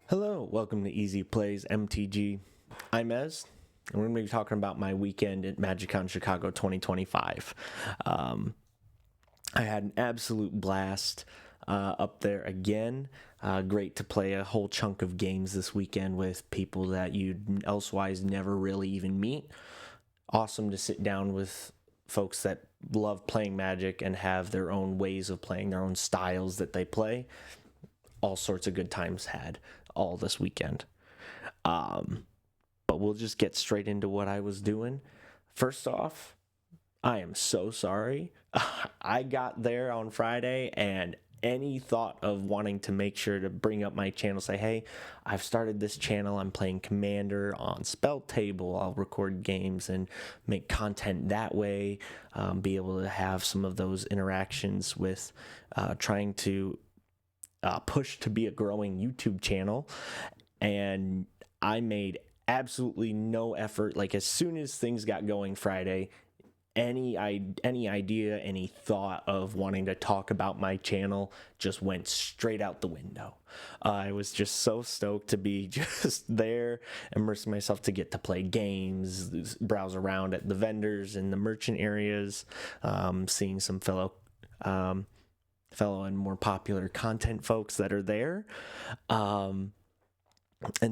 Hello, welcome to Easy Plays MTG. I'm Ez, and we're going to be talking about my weekend at Magiccon Chicago 2025. I had an absolute blast up there again. Great to play a whole chunk of games this weekend with people that you'd elsewise never really even meet. Awesome to sit down with folks that love playing Magic and have their own ways of playing, their own styles that they play. All sorts of good times had all this weekend. But we'll just get straight into what I was doing. First off, I am so sorry. I got there on Friday and any thought of wanting to make sure to bring up my channel, say, hey, I've started this channel. I'm playing Commander on Spell Table. I'll record games and make content that way. Be able to have some of those interactions with trying to push to be a growing YouTube channel. And I made absolutely no effort. Like, as soon as things got going Friday, any idea, any thought of wanting to talk about my channel just went straight out the window. I was just so stoked to be just there, immersing myself to get to play games, browse around at the vendors in the merchant areas, seeing some fellow and more popular content folks that are there. And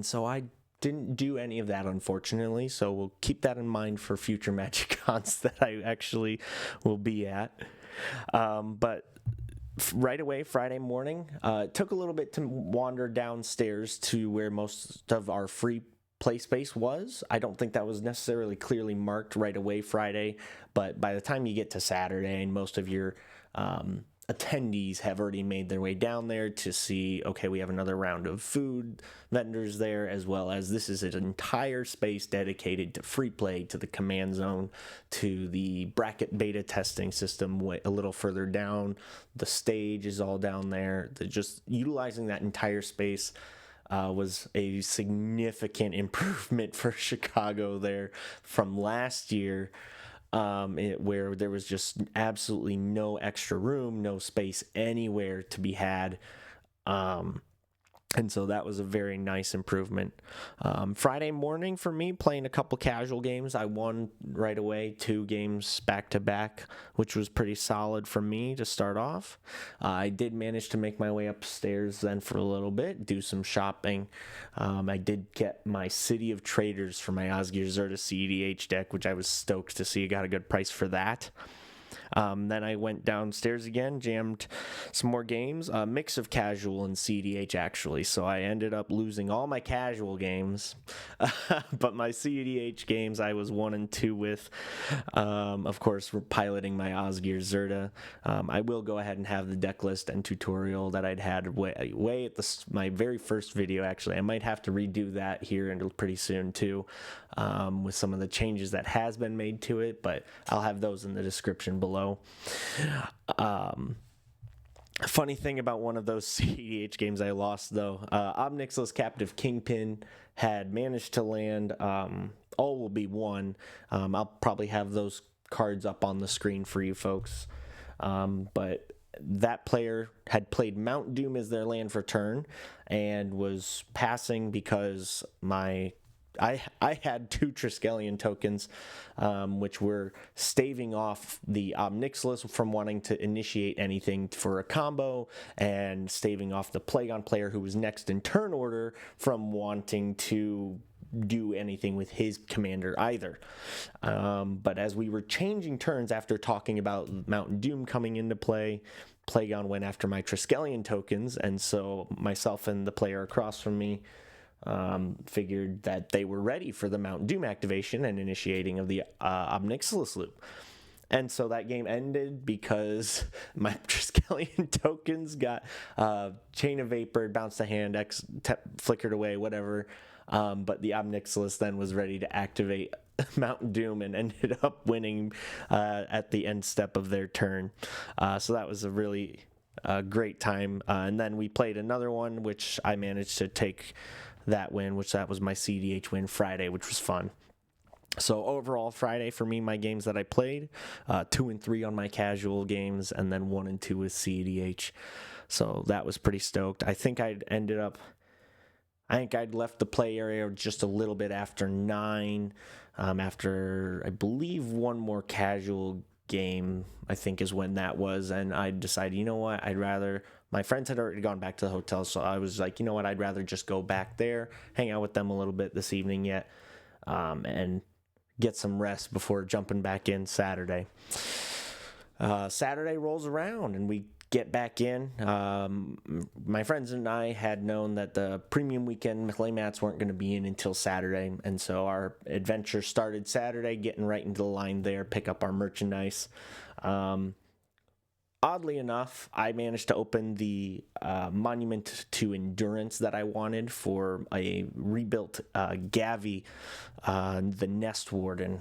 so I didn't do any of that, unfortunately, so we'll keep that in mind for future Magiccons that I actually will be at. But right away, Friday morning, it took a little bit to wander downstairs to where most of our free play space was. I don't think that was necessarily clearly marked right away Friday, but by the time you get to Saturday and most of your attendees have already made their way down there to see, okay, we have another round of food vendors there, as well as this is an entire space dedicated to free play, to the command zone, to the bracket beta testing system a little further down. The stage is all down there. Just utilizing that entire space was a significant improvement for Chicago there from last year. Where there was just absolutely no extra room, no space anywhere to be had. And so that was a very nice improvement. Friday morning for me, playing a couple casual games. I won right away 2 games back to back, which was pretty solid for me to start off. I did manage to make my way upstairs then for a little bit, do some shopping. I did get my City of Traders for my Osgir Zerta CEDH deck, which I was stoked to see. Got a good price for that. Then I went downstairs again, jammed some more games, a mix of casual and CDH actually. So I ended up losing all my casual games, but my CDH games I was 1 and 2 with. Of course, we're piloting my Osgir Zerta. I will go ahead and have the deck list and tutorial that I'd had way at my very first video. Actually, I might have to redo that here pretty soon too, with some of the changes that has been made to it. But I'll have those in the description below. Funny thing about one of those CEDH games I lost, though, Obnixilis Captive Kingpin had managed to land. All will be one. I'll probably have those cards up on the screen for you folks. But that player had played Mount Doom as their land for turn and was passing because I had 2 Triskelion tokens, which were staving off the Obnixilis from wanting to initiate anything for a combo, and staving off the Plagon player who was next in turn order from wanting to do anything with his commander either. But as we were changing turns after talking about Mountain Doom coming into play, Plagon went after my Triskelion tokens, and so myself and the player across from me figured that they were ready for the Mount Doom activation and initiating of the Obnixilis loop. And so that game ended because my Triskelion tokens got Chain of Vapor, bounced a hand, flickered away, whatever. But the Obnixilis then was ready to activate Mount Doom and ended up winning at the end step of their turn. So that was a really great time. And then we played another one, which I managed to take that win, that was my CDH win Friday, which was fun. So overall, Friday for me, my games that I played, 2 and 3 on my casual games, and then 1 and 2 with CDH. So that was pretty stoked. I think I ended up I think I'd left the play area just a little bit after 9, after I believe one more casual game, I think is when that was, and I decided, you know what, I'd rather. My friends had already gone back to the hotel, so I was like, you know what, I'd rather just go back there, hang out with them a little bit this evening yet, and get some rest before jumping back in Saturday. Saturday rolls around and we get back in. My friends and I had known that the premium weekend playmats weren't going to be in until Saturday, and so our adventure started Saturday, getting right into the line there, pick up our merchandise. Oddly enough, I managed to open the Monument to Endurance that I wanted for a rebuilt Gavi, the Nest Warden.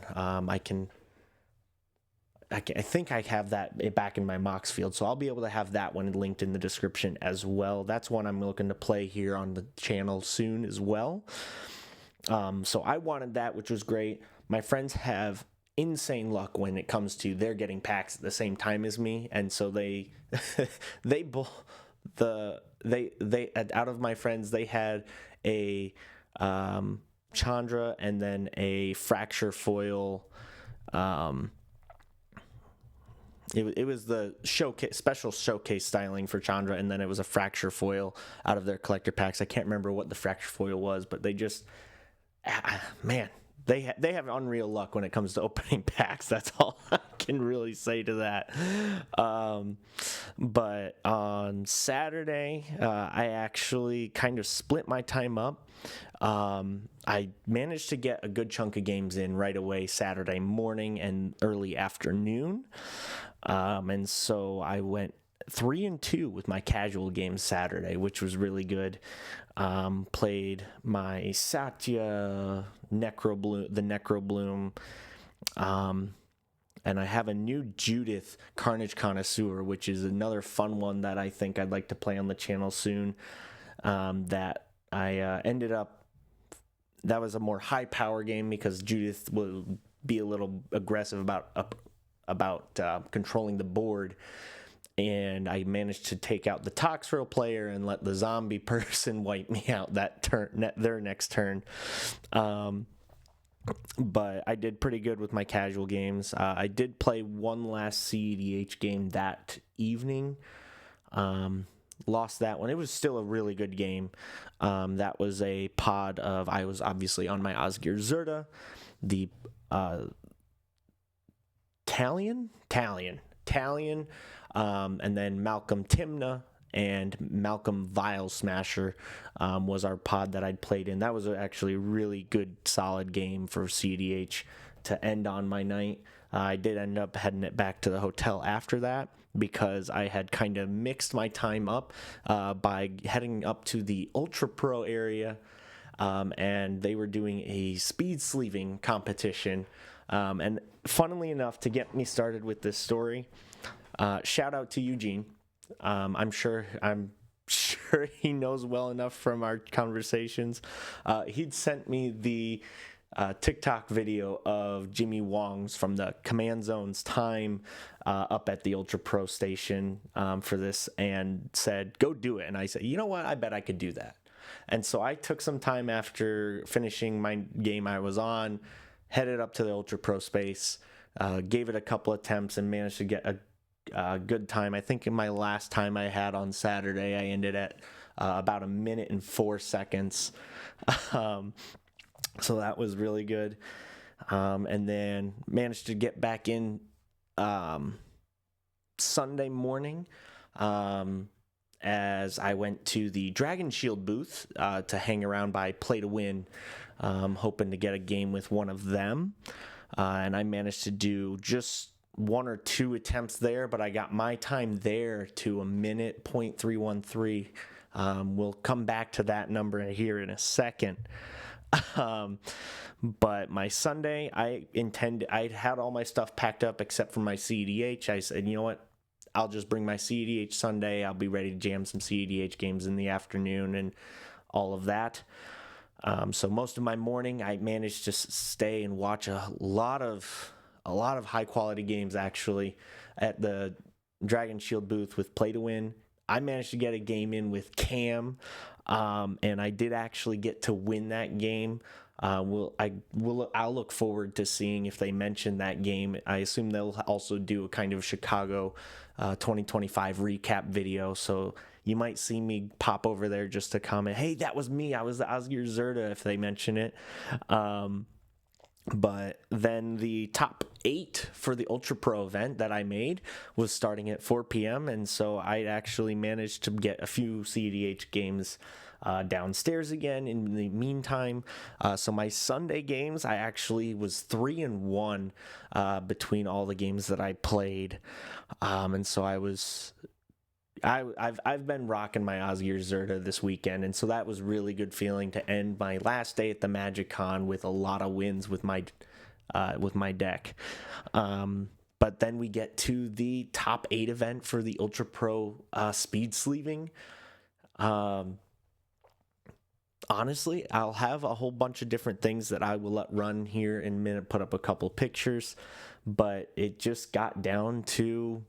I think I have that back in my Mox field, so I'll be able to have that one linked in the description as well. That's one I'm looking to play here on the channel soon as well. So I wanted that, which was great. My friends have insane luck when it comes to they're getting packs at the same time as me, and so they out of my friends they had a Chandra and then a Fracture foil. It was the special showcase styling for Chandra, and then it was a Fracture foil out of their collector packs. I can't remember what the Fracture foil was, but they just, man, they have unreal luck when it comes to opening packs. That's all I can really say to that. But on Saturday, I actually kind of split my time up. I managed to get a good chunk of games in right away Saturday morning and early afternoon. And so I went 3-2 with my casual games Saturday, which was really good. Played my Satya the Necrobloom, and I have a new Judith Carnage Connoisseur, which is another fun one that I think I'd like to play on the channel soon. That I ended up. That was a more high power game because Judith will be a little aggressive about controlling the board, and I managed to take out the Toxrill player and let the zombie person wipe me out their next turn. But I did pretty good with my casual games. I did play one last CEDH game that evening. Lost that one. It was still a really good game. That was a pod of, I was obviously on my Osgir Zerta, the Talion, and then Malcolm Timna and Malcolm Vile Smasher was our pod that I'd played in. That was actually a really good, solid game for CDH to end on my night. I did end up heading it back to the hotel after that because I had kind of mixed my time up by heading up to the Ultra Pro area, and they were doing a speed sleeving competition. And funnily enough, to get me started with this story, shout out to Eugene. I'm sure he knows well enough from our conversations. He'd sent me the TikTok video of Jimmy Wong's from the Command Zone's time up at the Ultra Pro station for this, and said, go do it. And I said, you know what? I bet I could do that. And so I took some time after finishing my game I was on, headed up to the Ultra Pro space, gave it a couple attempts, and managed to get a good time. I think in my last time I had on Saturday, I ended at about 1 minute and 4 seconds. So that was really good. And then managed to get back in Sunday morning as I went to the Dragon Shield booth to hang around by Play to Win, hoping to get a game with one of them. And I managed to do just 1 or 2 attempts there, but I got my time there to 1:313. We'll come back to that number here in a second. But my Sunday, I'd had all my stuff packed up except for my CEDH. I said, you know what? I'll just bring my CEDH Sunday. I'll be ready to jam some CEDH games in the afternoon and all of that. So most of my morning, I managed to stay and watch a lot of high quality games actually at the Dragon Shield booth with Play to Win. I managed to get a game in with Cam. and I did actually get to win that game. I'll look forward to seeing if they mention that game. I assume they'll also do a kind of Chicago 2025 recap video, so you might see me pop over there just to comment, hey, that was me, I was the Oscar Zerda, if they mention it. But then the top 8 for the Ultra Pro event that I made was starting at 4 p.m. And so I actually managed to get a few CDH games downstairs again in the meantime. So my Sunday games, I actually was 3-1 between all the games that I played. And so I've been rocking my Oscar Zerda this weekend, and so that was really good feeling to end my last day at the Magiccon with a lot of wins with my deck. But then we get to the top 8 event for the Ultra Pro speed sleeving. Honestly, I'll have a whole bunch of different things that I will let run here in a minute, put up a couple pictures, but it just got down to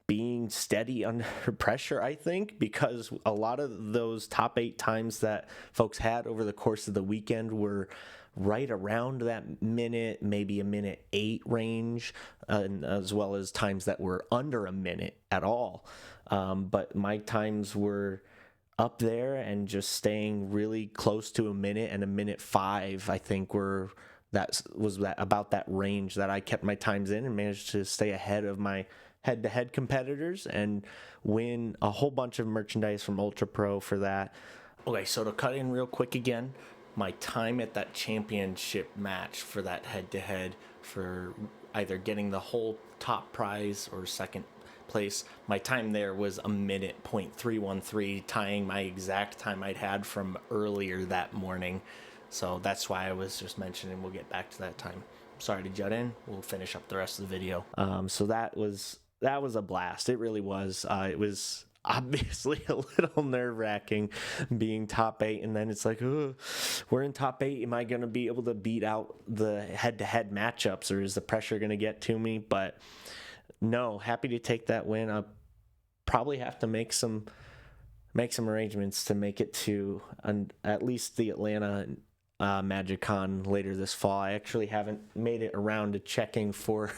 being steady under pressure, I think, because a lot of those top 8 times that folks had over the course of the weekend were right around that minute, maybe a minute 8 range, as well as times that were under a minute at all. But my times were up there and just staying really close to a minute, and a minute 5, I think, was about that range that I kept my times in and managed to stay ahead of my head-to-head competitors and win a whole bunch of merchandise from Ultra Pro for that. Okay, so to cut in real quick again, my time at that championship match for that head-to-head for either getting the whole top prize or second place, my time there was a minute .313, tying my exact time I'd had from earlier that morning. So that's why I was just mentioning we'll get back to that time. Sorry to jut in. We'll finish up the rest of the video. So that was a blast. It really was. It was obviously a little nerve-wracking being top 8, and then it's like, oh, we're in top 8. Am I going to be able to beat out the head-to-head matchups, or is the pressure going to get to me? But no, happy to take that win. I'll probably have to make some arrangements to make it to at least the Atlanta Magiccon later this fall. I actually haven't made it around to checking for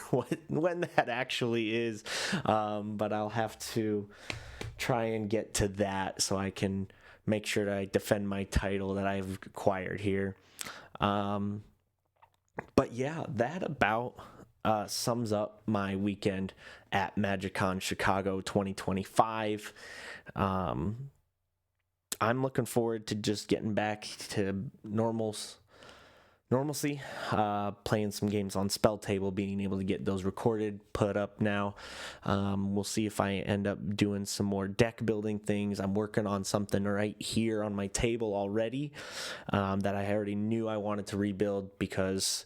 when that actually is, but I'll have to try and get to that so I can make sure that I defend my title that I've acquired here. But yeah, that about sums up my weekend at Magiccon Chicago 2025. I'm looking forward to just getting back to normalcy, playing some games on Spell Table, being able to get those recorded, put up now. We'll see if I end up doing some more deck building things. I'm working on something right here on my table already that I already knew I wanted to rebuild, because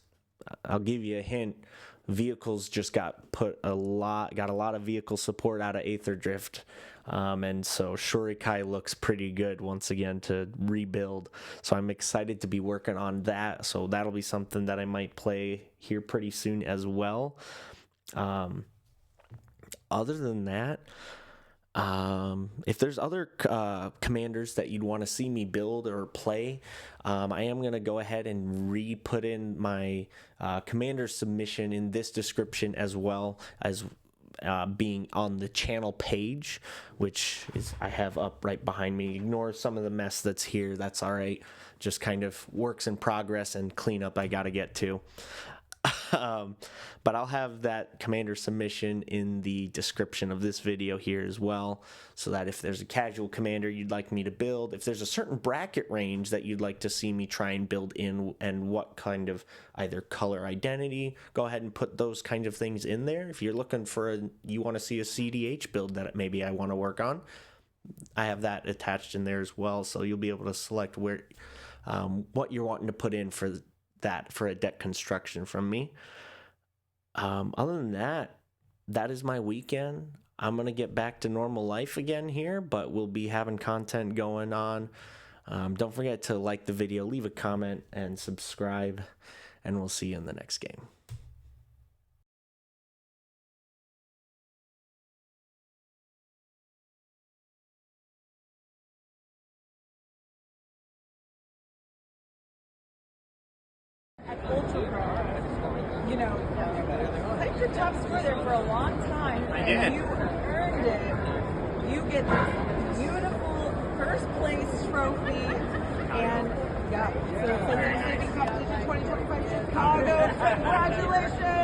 I'll give you a hint. Vehicles just got a lot of vehicle support out of Aether Drift, and so Shurikai looks pretty good once again to rebuild. So I'm excited to be working on that. So that'll be something that I might play here pretty soon as well. Other than that, if there's other commanders that you'd want to see me build or play, I am going to go ahead and re-put in my commander submission in this description, as well as being on the channel page, which is I have up right behind me. Ignore some of the mess that's here. That's all right. Just kind of works in progress and cleanup I got to get to. But I'll have that commander submission in the description of this video here as well, so that if there's a casual commander you'd like me to build, if there's a certain bracket range that you'd like to see me try and build in, and what kind of either color identity, go ahead and put those kind of things in there. If you're looking for you want to see a CDH build that maybe I want to work on, I have that attached in there as well, so you'll be able to select where what you're wanting to put in for that, for a deck construction from me. Other than that, that is my weekend. I'm going to get back to normal life again here, but we'll be having content going on. Don't forget to like the video, leave a comment, and subscribe, and we'll see you in the next game. ultra pro, you know, played your top score there for a long time. And you earned it. You get this beautiful first place trophy. And yeah, so it's like the Saving Competition 2025 Chicago. Congratulations!